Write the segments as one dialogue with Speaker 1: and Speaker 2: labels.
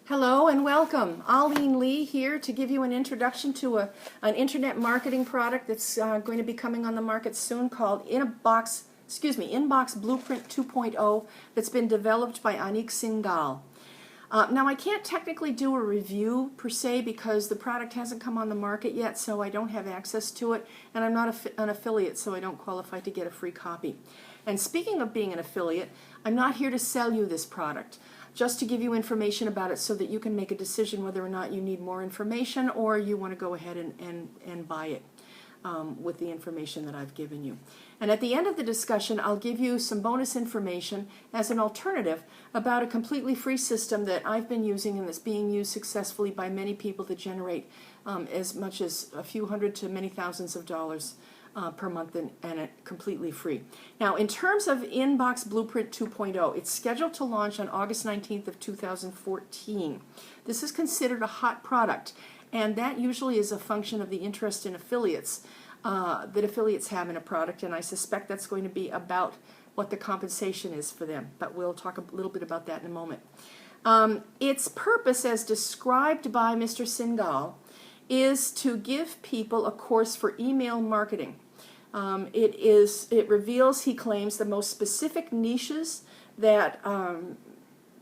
Speaker 1: Hello and welcome. Aileen Lee here to give you an introduction to an internet marketing product that's going to be coming on the market soon called Inbox Blueprint 2.0 that's been developed by Anik Singal. Now I can't technically do a review per se because the product hasn't come on the market yet, so I don't have access to it, and I'm not an affiliate, so I don't qualify to get a free copy. And speaking of being an affiliate, I'm not here to sell you this product, just to give you information about it so that you can make a decision whether or not you need more information or you want to go ahead and buy it with the information that I've given you. And at the end of the discussion, I'll give you some bonus information as an alternative about a completely free system that I've been using and that's being used successfully by many people to generate as much as a few hundred to many thousands of dollars per month, and it completely free. Now, in terms of Inbox Blueprint 2.0, it's scheduled to launch on August 19th of 2014. This is considered a hot product, and that usually is a function of the interest in affiliates that affiliates have in a product, and I suspect that's going to be about what the compensation is for them, but we'll talk a little bit about that in a moment. Its purpose, as described by Mr. Singal, is to give people a course for email marketing. It reveals, he claims, the most specific niches that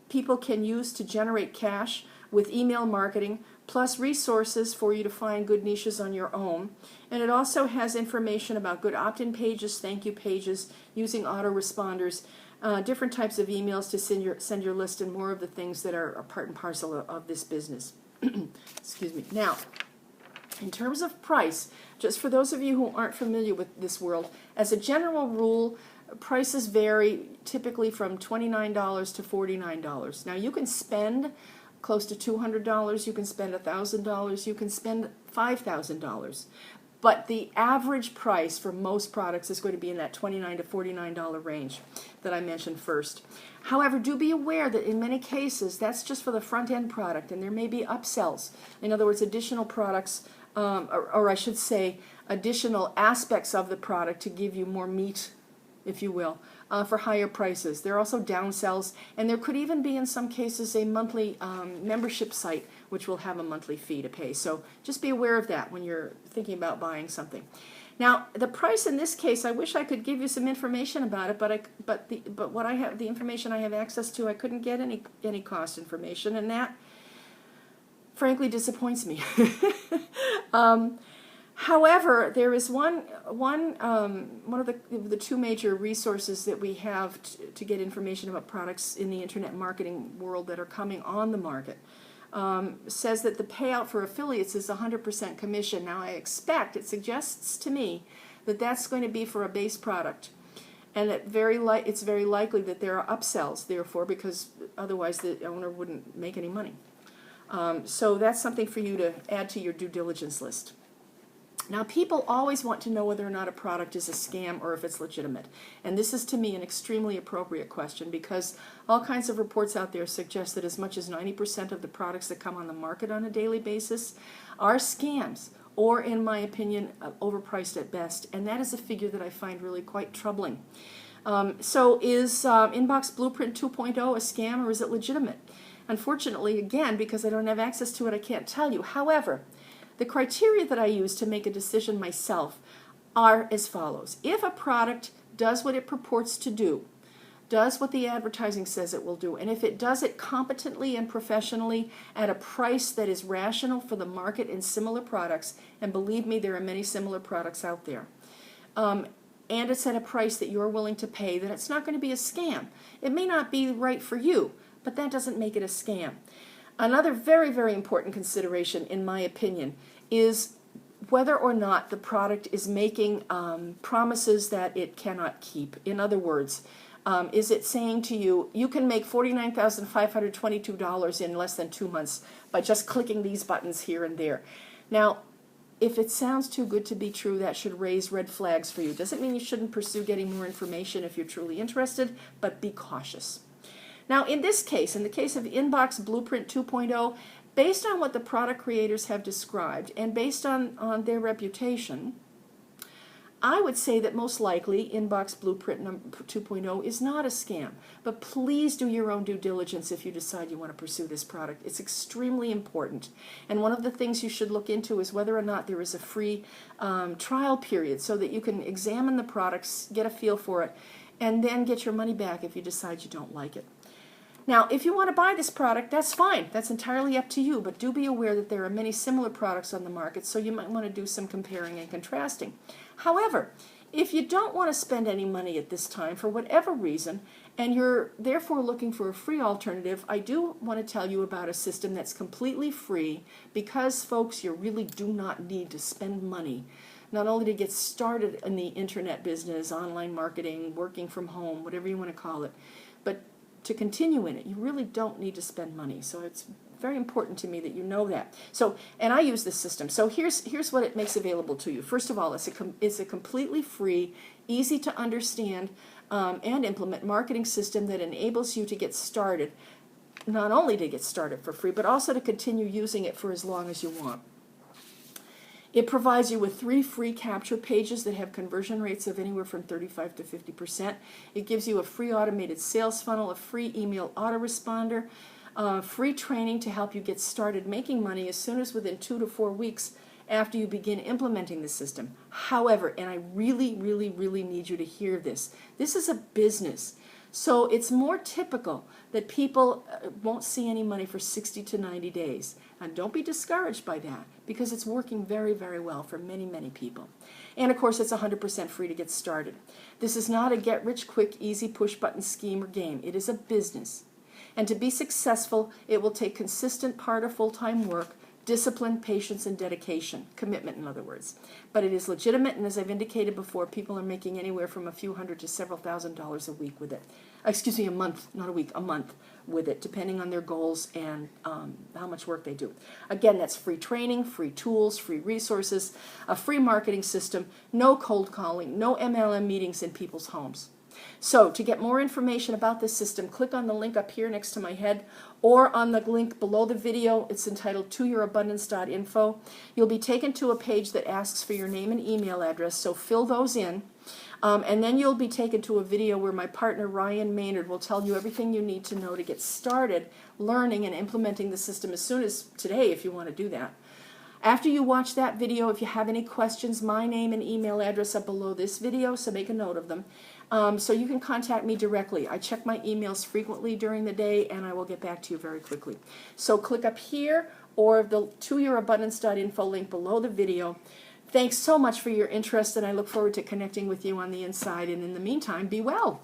Speaker 1: people can use to generate cash with email marketing, plus resources for you to find good niches on your own. And it also has information about good opt-in pages, thank you pages, using autoresponders, different types of emails to send your list, and more of the things that are part and parcel of this business. Excuse me. Now, in terms of price, just for those of you who aren't familiar with this world, as a general rule, prices vary typically from $29 to $49. Now, you can spend close to $200, you can spend $1,000, you can spend $5,000. But the average price for most products is going to be in that $29 to $49 range that I mentioned first. However, do be aware that in many cases, that's just for the front-end product, and there may be upsells. In other words, additional products, or I should say, additional aspects of the product to give you more meat, if you will, for higher prices. There are also downsells, and there could even be, in some cases, a monthly membership site which will have a monthly fee to pay. So just be aware of that when you're thinking about buying something. Now, the price in this case, I wish I could give you some information about it, but what I have, the information I have access to, I couldn't get any cost information, and that frankly disappoints me. However, there is one of the two major resources that we have to get information about products in the internet marketing world that are coming on the market. Says that the payout for affiliates is 100% commission. Now, it suggests to me that that's going to be for a base product, and that it's very likely that there are upsells, therefore, because otherwise the owner wouldn't make any money. So that's something for you to add to your due diligence list. Now, people always want to know whether or not a product is a scam or if it's legitimate. And this is, to me, an extremely appropriate question, because all kinds of reports out there suggest that as much as 90% of the products that come on the market on a daily basis are scams, or, in my opinion, overpriced at best. And that is a figure that I find really quite troubling. So is Inbox Blueprint 2.0 a scam, or is it legitimate? Unfortunately, again, because I don't have access to it, I can't tell you. However, the criteria that I use to make a decision myself are as follows. If a product does what it purports to do, does what the advertising says it will do, and if it does it competently and professionally at a price that is rational for the market in similar products, and believe me, there are many similar products out there, and it's at a price that you're willing to pay, then it's not going to be a scam. It may not be right for you, but that doesn't make it a scam. Another very, very important consideration, in my opinion, is whether or not the product is making promises that it cannot keep. In other words, is it saying to you, you can make $49,522 in less than 2 months by just clicking these buttons here and there? Now, if it sounds too good to be true, that should raise red flags for you. Doesn't mean you shouldn't pursue getting more information if you're truly interested, but be cautious. Now, in this case, in the case of Inbox Blueprint 2.0, based on what the product creators have described and based on their reputation, I would say that most likely Inbox Blueprint 2.0 is not a scam, but please do your own due diligence if you decide you want to pursue this product. It's extremely important. And one of the things you should look into is whether or not there is a free trial period so that you can examine the products, get a feel for it, and then get your money back if you decide you don't like it. Now, if you want to buy this product, that's fine. That's entirely up to you, but do be aware that there are many similar products on the market, so you might want to do some comparing and contrasting. However, if you don't want to spend any money at this time for whatever reason, and you're therefore looking for a free alternative, I do want to tell you about a system that's completely free because, folks, you really do not need to spend money, not only to get started in the internet business, online marketing, working from home, whatever you want to call it, but to continue in it. You really don't need to spend money. So it's very important to me that you know that. So, and I use this system. So here's what it makes available to you. First of all, it's a completely free, easy to understand and implement marketing system that enables you to get started, not only to get started for free, but also to continue using it for as long as you want. It provides you with 3 free capture pages that have conversion rates of anywhere from 35 to 50%. It gives you a free automated sales funnel, a free email autoresponder, free training to help you get started making money as soon as within 2 to 4 weeks after you begin implementing the system. However, and I really, really, really need you to hear this, this is a business. So it's more typical that people won't see any money for 60 to 90 days. And don't be discouraged by that because it's working very, very well for many, many people. And of course, it's 100% free to get started. This is not a get-rich-quick, easy push-button scheme or game. It is a business. And to be successful, it will take consistent part of full-time work, discipline, patience, and dedication. Commitment, in other words. But it is legitimate, and as I've indicated before, people are making anywhere from a few hundred to several $1,000s a week with it. Excuse me, a month, not a week, a month with it, depending on their goals and how much work they do. Again, that's free training, free tools, free resources, a free marketing system, no cold calling, no MLM meetings in people's homes. So to get more information about this system, click on the link up here next to my head or on the link below the video. It's entitled toyourabundance.info. You'll be taken to a page that asks for your name and email address, so fill those in. And then you'll be taken to a video where my partner Ryan Maynard will tell you everything you need to know to get started learning and implementing the system as soon as today if you want to do that. After you watch that video, if you have any questions, my name and email address are below this video, so make a note of them. So you can contact me directly. I check my emails frequently during the day, and I will get back to you very quickly. So click up here or the toyourabundance.info link below the video. Thanks so much for your interest, and I look forward to connecting with you on the inside. And in the meantime, be well.